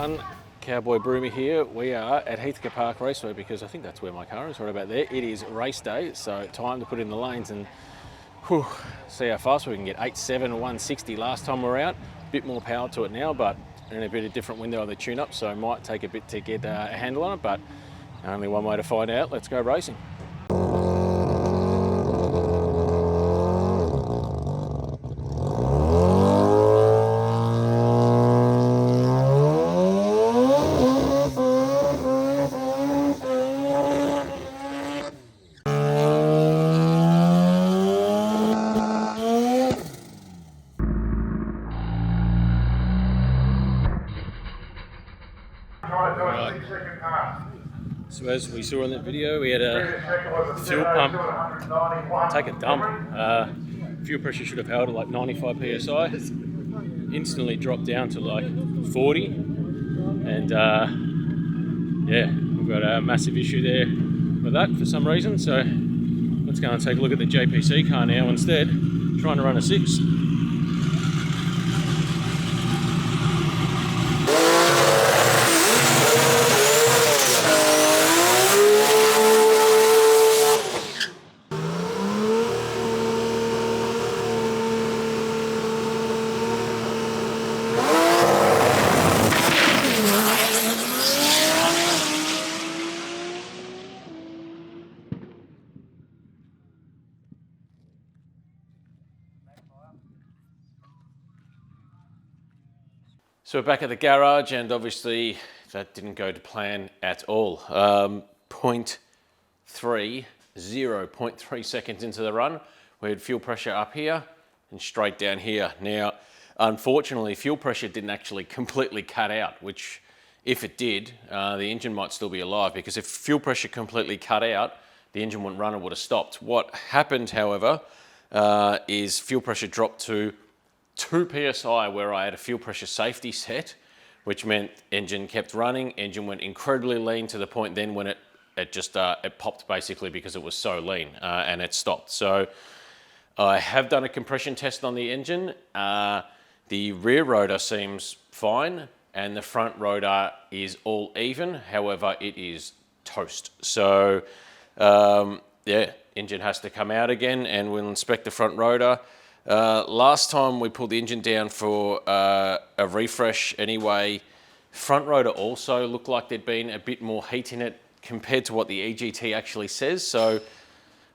everyone, Cowboy Broomy here. We are at Heathcote Park Raceway because I think that's where my car is, right about there. It is race day, so time to put in the lanes and see how fast we can get. 8.7 or 160 last time we were out. A bit more power to it now, but in a bit of different window on the tune-up, so it might take a bit to get a handle on it, but only one way to find out. Let's go racing. So as we saw in that video, we had a fuel pump take a dump. Fuel pressure should have held at like 95 psi. Instantly dropped down to like 40, and yeah, we've got a massive issue there with that for some reason. So let's go and take a look at the JPC car now instead, trying to run a 6. So we're back at the garage, and obviously that didn't go to plan at all. 0.3 seconds into the run, we had fuel pressure up here and straight down here. Now, unfortunately, fuel pressure didn't actually completely cut out, which if it did, the engine might still be alive, because if fuel pressure completely cut out, the engine wouldn't run, it would have stopped. What happened, however, is fuel pressure dropped to 2 psi where I had a fuel pressure safety set, which meant engine kept running. Engine went incredibly lean to the point then when it popped basically because it was so lean, and it stopped. So I have done a compression test on the engine. The rear rotor seems fine and the front rotor is all even. However, it is toast. So yeah, engine has to come out again and we'll inspect the front rotor. Last time we pulled the engine down for a refresh anyway, front rotor also looked like there'd been a bit more heat in it compared to what the EGT actually says. So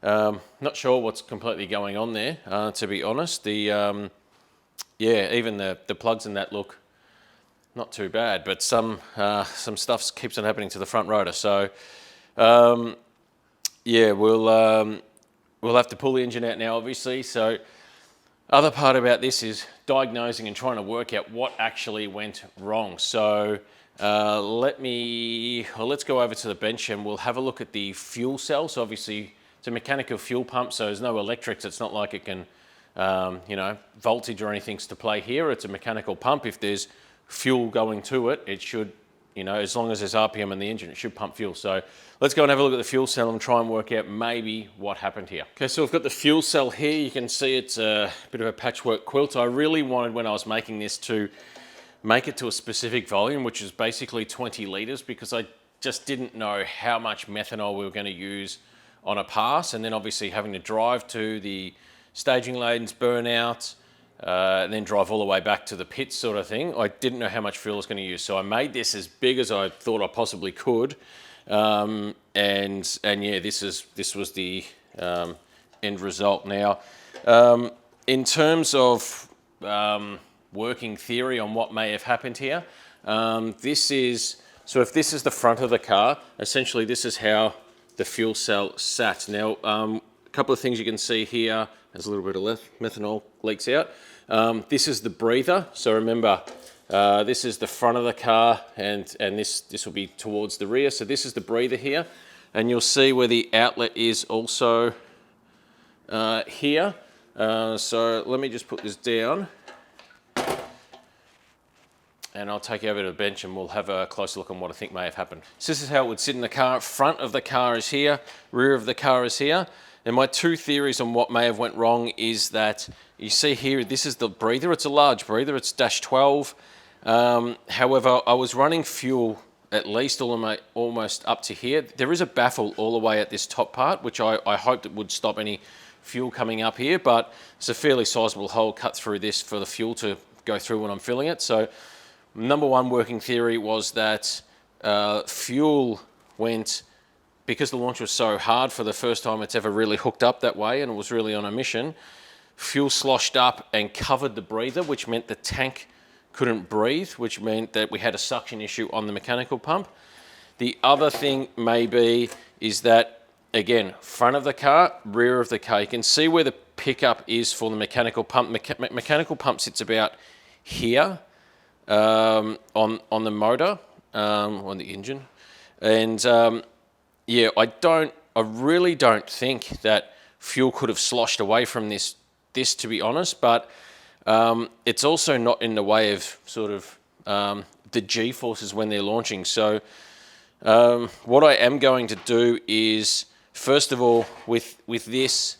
not sure what's completely going on there, to be honest. Yeah, even the plugs in that look not too bad, but some stuff keeps on happening to the front rotor. So yeah, we'll have to pull the engine out now, obviously. So other part about this is diagnosing and trying to work out what actually went wrong. So let's go over to the bench and we'll have a look at the fuel cell. So obviously it's a mechanical fuel pump, so there's no electrics. It's not like it can, you know, voltage or anything's to play here. It's a mechanical pump. If there's fuel going to it, it should, you know, as long as there's RPM in the engine, it should pump fuel. So let's go and have a look at the fuel cell and try and work out maybe what happened here. Okay, so we've got the fuel cell here. You can see it's a bit of a patchwork quilt. I really wanted, when I was making this, to make it to a specific volume, which is basically 20 litres, because I just didn't know how much methanol we were going to use on a pass, and then obviously having to drive to the staging lanes, burn out, and then drive all the way back to the pits sort of thing. I didn't know how much fuel I was going to use, so I made this as big as I thought I possibly could. And yeah, this was the end result. Now, in terms of working theory on what may have happened here, so if this is the front of the car, essentially this is how the fuel cell sat. Now, a couple of things you can see here. There's a little bit of methanol leaks out. This is the breather. So remember, this is the front of the car, and this will be towards the rear. So this is the breather here, and you'll see where the outlet is also here. So let me just put this down, and I'll take you over to the bench and we'll have a closer look on what I think may have happened. So this is how it would sit in the car. Front of the car is here, rear of the car is here. And my two theories on what may have went wrong is that you see here, this is the breather. It's a large breather, it's -12. However, I was running fuel at least almost up to here. There is a baffle all the way at this top part, which I hoped it would stop any fuel coming up here, but it's a fairly sizable hole cut through this for the fuel to go through when I'm filling it. So number one working theory was that fuel went, because the launch was so hard for the first time it's ever really hooked up that way and it was really on a mission, fuel sloshed up and covered the breather, which meant the tank couldn't breathe, which meant that we had a suction issue on the mechanical pump. The other thing maybe is that, again, front of the car, rear of the car, you can see where the pickup is for the mechanical pump. Mechanical pump sits about here on the motor, on the engine. And yeah, I really don't think that fuel could have sloshed away from this to be honest, but it's also not in the way of sort of the G-forces when they're launching. So what I am going to do is, first of all, with this,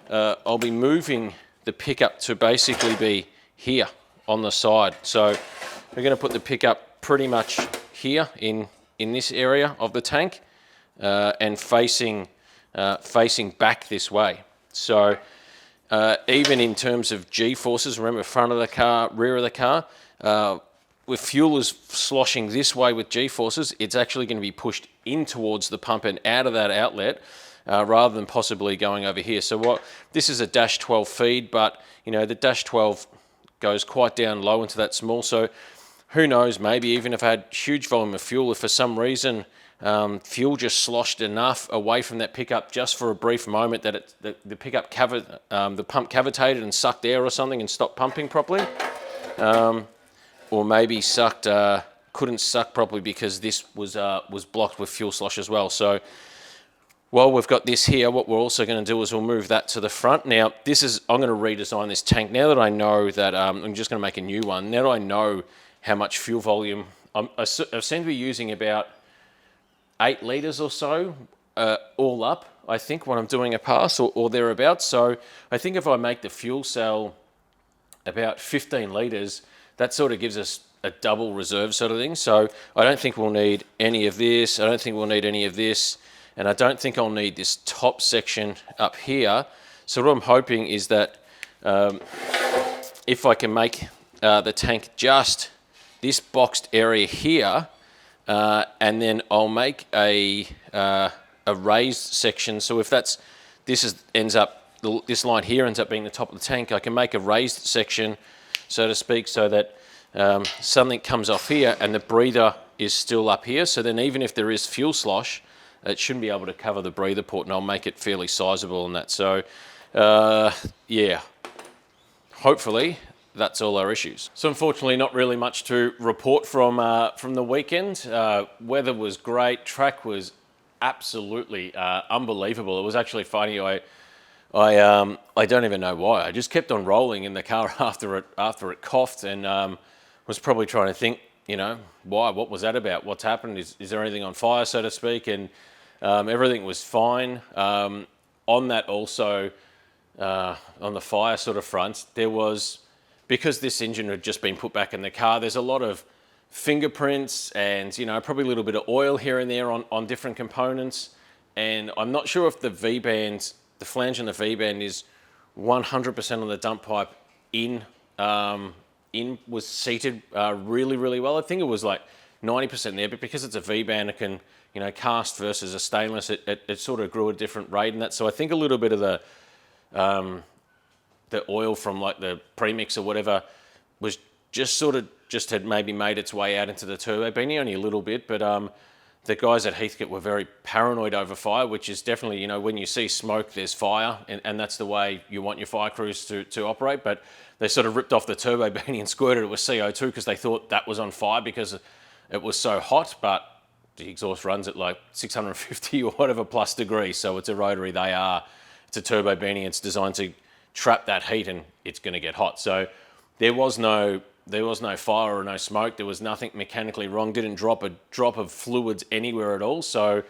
I'll be moving the pickup to basically be here on the side. So we're going to put the pickup pretty much here in this area of the tank and facing back this way. So even in terms of G-forces, remember front of the car, rear of the car, with fuel is sloshing this way with G-forces, it's actually going to be pushed in towards the pump and out of that outlet rather than possibly going over here. So this is a dash 12 feed, but you know the dash 12 goes quite down low into that small. So who knows, maybe even if I had huge volume of fuel, if for some reason fuel just sloshed enough away from that pickup just for a brief moment that the pickup the pump cavitated and sucked air or something and stopped pumping properly, or maybe couldn't suck properly because this was blocked with fuel slosh as well. So while we've got this here, what we're also going to do is we'll move that to the front. Now I'm going to redesign this tank now that I know that I'm just going to make a new one. Now that I know how much fuel volume I seem to be using about 8 litres or so, all up, I think, when I'm doing a pass or thereabouts. So I think if I make the fuel cell about 15 litres, that sort of gives us a double reserve sort of thing. So I don't think we'll need any of this. I don't think we'll need any of this. And I don't think I'll need this top section up here. So what I'm hoping is that if I can make the tank just this boxed area here, and then I'll make a raised section. So if this line here ends up being the top of the tank, I can make a raised section, so to speak, so that something comes off here and the breather is still up here. So then even if there is fuel slosh, it shouldn't be able to cover the breather port, and I'll make it fairly sizable in that. So yeah, hopefully that's all our issues. So unfortunately, not really much to report from the weekend. Weather was great. Track was absolutely unbelievable. It was actually funny. I don't even know why. I just kept on rolling in the car after it coughed, and was probably trying to think, you know, why? What was that about? What's happened? Is there anything on fire, so to speak? And everything was fine. On that also, on the fire sort of front, there was, because this engine had just been put back in the car, there's a lot of fingerprints and, you know, probably a little bit of oil here and there on different components. And I'm not sure if the V-band, the flange and the V-band is 100% on the dump pipe was seated really, really well. I think it was like 90% there, but because it's a V-band, it can, you know, cast versus a stainless, it sort of grew at a different rate and that. So I think a little bit of the oil from like the premix or whatever was just had maybe made its way out into the turbo beanie, only a little bit, but the guys at Heathcote were very paranoid over fire, which is definitely, you know, when you see smoke, there's fire, and that's the way you want your fire crews to operate. But they sort of ripped off the turbo beanie and squirted it with CO2 because they thought that was on fire because it was so hot, but the exhaust runs at like 650 or whatever plus degrees, so it's a Rotary. It's a turbo beanie, it's designed to trap that heat and it's going to get hot. So there was no fire or no smoke. There was nothing mechanically wrong. Didn't drop a drop of fluids anywhere at all. So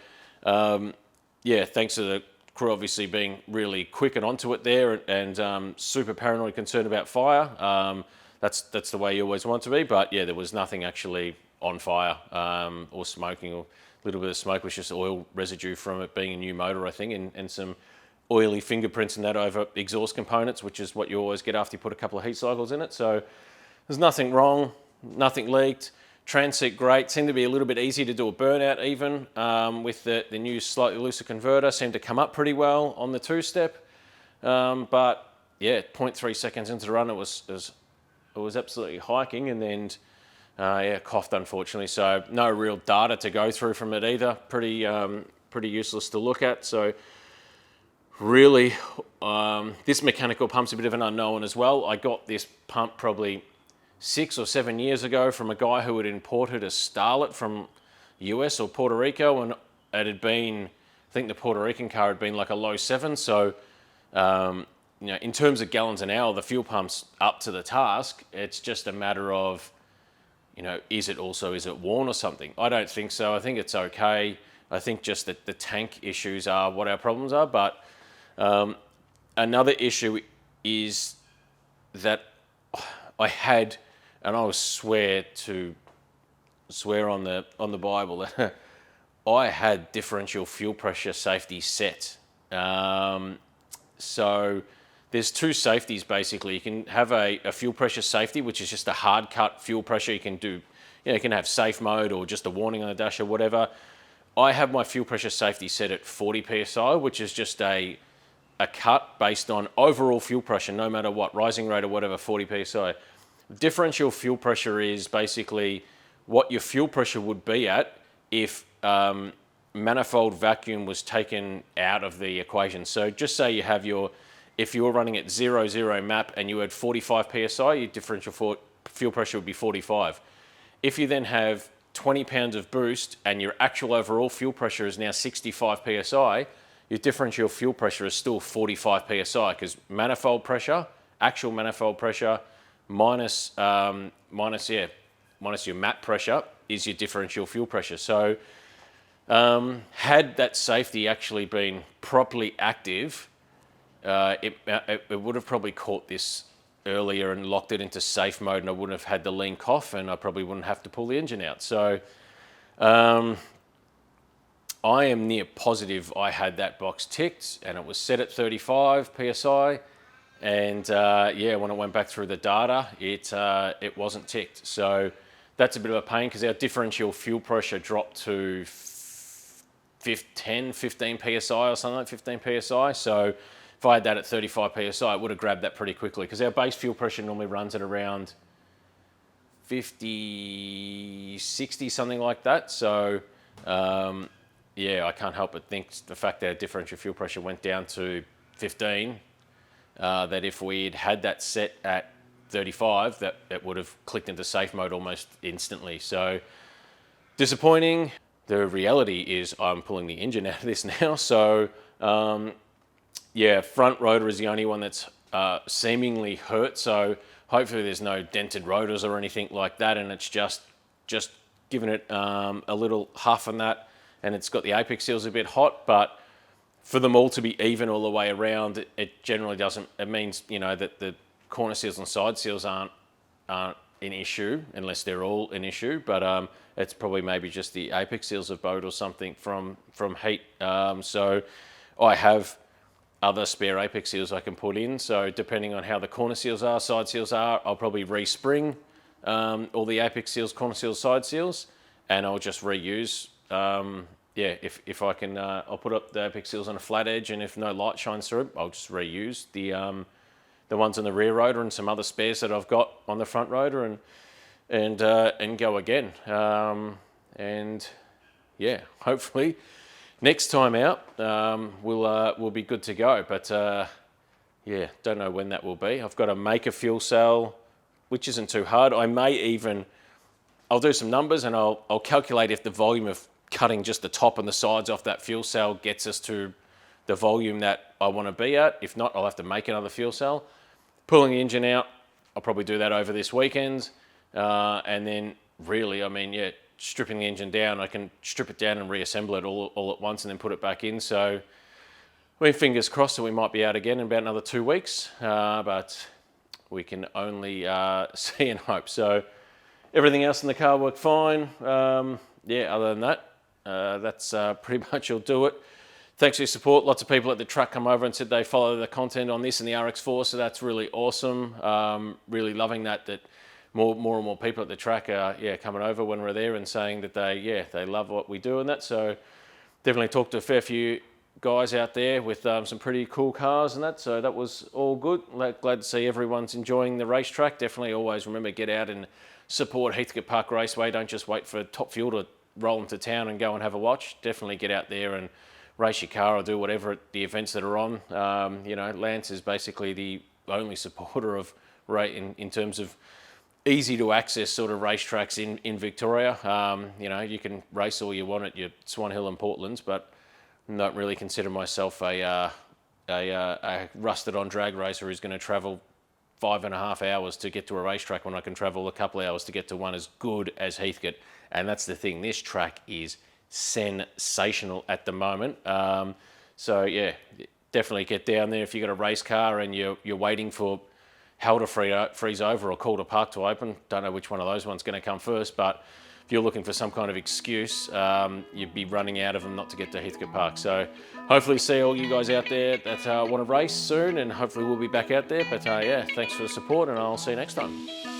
yeah, thanks to the crew obviously being really quick and onto it there and super paranoid, concerned about fire. that's the way you always want it to be. But yeah, there was nothing actually on fire or smoking, or a little bit of smoke was just oil residue from it being a new motor, I think, and some oily fingerprints and that over exhaust components, which is what you always get after you put a couple of heat cycles in it. So there's nothing wrong, nothing leaked. Transect great, seemed to be a little bit easy to do a burnout even with the new slightly looser converter, seemed to come up pretty well on the two-step. But yeah, 0.3 seconds into the run, it was absolutely hiking, and then yeah, coughed unfortunately. So no real data to go through from it either. Pretty useless to look at. So really, this mechanical pump's a bit of an unknown as well. I got this pump probably 6 or 7 years ago from a guy who had imported a Starlet from US or Puerto Rico, and it had been, I think the Puerto Rican car had been like a low 7. So you know, in terms of gallons an hour, the fuel pump's up to the task. It's just a matter of, you know, is it worn or something? I don't think so. I think it's okay. I think just that the tank issues are what our problems are. But another issue is that I had, and I will swear on the Bible, I had differential fuel pressure safety set. So there's two safeties basically. You can have a fuel pressure safety, which is just a hard cut fuel pressure. You can do, you know, you can have safe mode or just a warning on the dash or whatever. I have my fuel pressure safety set at 40 psi, which is just a cut based on overall fuel pressure, no matter what, rising rate or whatever, 40 psi. Differential fuel pressure is basically what your fuel pressure would be at if manifold vacuum was taken out of the equation. So just say you have if you were running at 0, map and you had 45 psi, your differential fuel pressure would be 45. If you then have 20 pounds of boost and your actual overall fuel pressure is now 65 psi, your differential fuel pressure is still 45 psi, because manifold pressure, actual manifold pressure, minus your map pressure is your differential fuel pressure. So had that safety actually been properly active, it would have probably caught this earlier and locked it into safe mode, and I wouldn't have had the lean cough, and I probably wouldn't have to pull the engine out. So I am near positive I had that box ticked, and it was set at 35 psi. And yeah, when I went back through the data, it wasn't ticked. So that's a bit of a pain, because our differential fuel pressure dropped to 15 psi or something like 15 psi. So if I had that at 35 psi, it would have grabbed that pretty quickly, because our base fuel pressure normally runs at around 50, 60, something like that. So yeah, I can't help but think the fact that our differential fuel pressure went down to 15, that if we'd had that set at 35, that would have clicked into safe mode almost instantly. So disappointing. The reality is I'm pulling the engine out of this now. So yeah, front rotor is the only one that's seemingly hurt. So hopefully there's no dented rotors or anything like that, and it's just giving it a little huff on that, and it's got the apex seals a bit hot. But for them all to be even all the way around, it generally doesn't. It means, you know, that the corner seals and side seals aren't an issue, unless they're all an issue. But it's probably maybe just the apex seals of boat or something from heat. So I have other spare apex seals I can put in. So depending on how the corner seals are, side seals are, I'll probably respring all the apex seals, corner seals, side seals, and I'll just reuse. Yeah, if I can, I'll put up the apex seals on a flat edge, and if no light shines through it, I'll just reuse the ones on the rear rotor and some other spares that I've got on the front rotor, and go again. And yeah, hopefully next time out we'll be good to go. But yeah, don't know when that will be. I've got to make a fuel cell, which isn't too hard. I'll do some numbers, and I'll calculate if the volume of cutting just the top and the sides off that fuel cell gets us to the volume that I want to be at. If not, I'll have to make another fuel cell. Pulling the engine out, I'll probably do that over this weekend. And then really, I mean, yeah, stripping the engine down, I can strip it down and reassemble it all at once and then put it back in. So fingers crossed that we might be out again in about another 2 weeks. But we can only see and hope. So everything else in the car worked fine. Yeah, other than that, that's pretty much will do it. Thanks for your support. Lots of people at the track come over and said they follow the content on this and the RX4, so that's really awesome. Really loving that more and more people at the track are coming over when we're there and saying that they love what we do and that. So definitely talked to a fair few guys out there with some pretty cool cars and that. So that was all good. Glad to see everyone's enjoying the racetrack. Definitely always remember, get out and support Heathcote Park Raceway. Don't just wait for Top Fuel to roll into town and go and have a watch. Definitely get out there and race your car or do whatever at the events that are on. You know, Lance is basically the only supporter of in terms of easy to access sort of racetracks in Victoria. You know, you can race all you want at your Swan Hill and Portlands, but don't really consider myself a rusted on drag racer who's going to travel 5.5 hours to get to a racetrack when I can travel a couple of hours to get to one as good as Heathcote. And that's the thing, this track is sensational at the moment. So yeah, definitely get down there if you've got a race car and you're waiting for hell to freeze over or Calder Park to open. Don't know which one of those ones going to come first, but if you're looking for some kind of excuse, you'd be running out of them not to get to Heathcote Park. So hopefully see all you guys out there that want to race soon, and hopefully we'll be back out there. But yeah, thanks for the support, and I'll see you next time.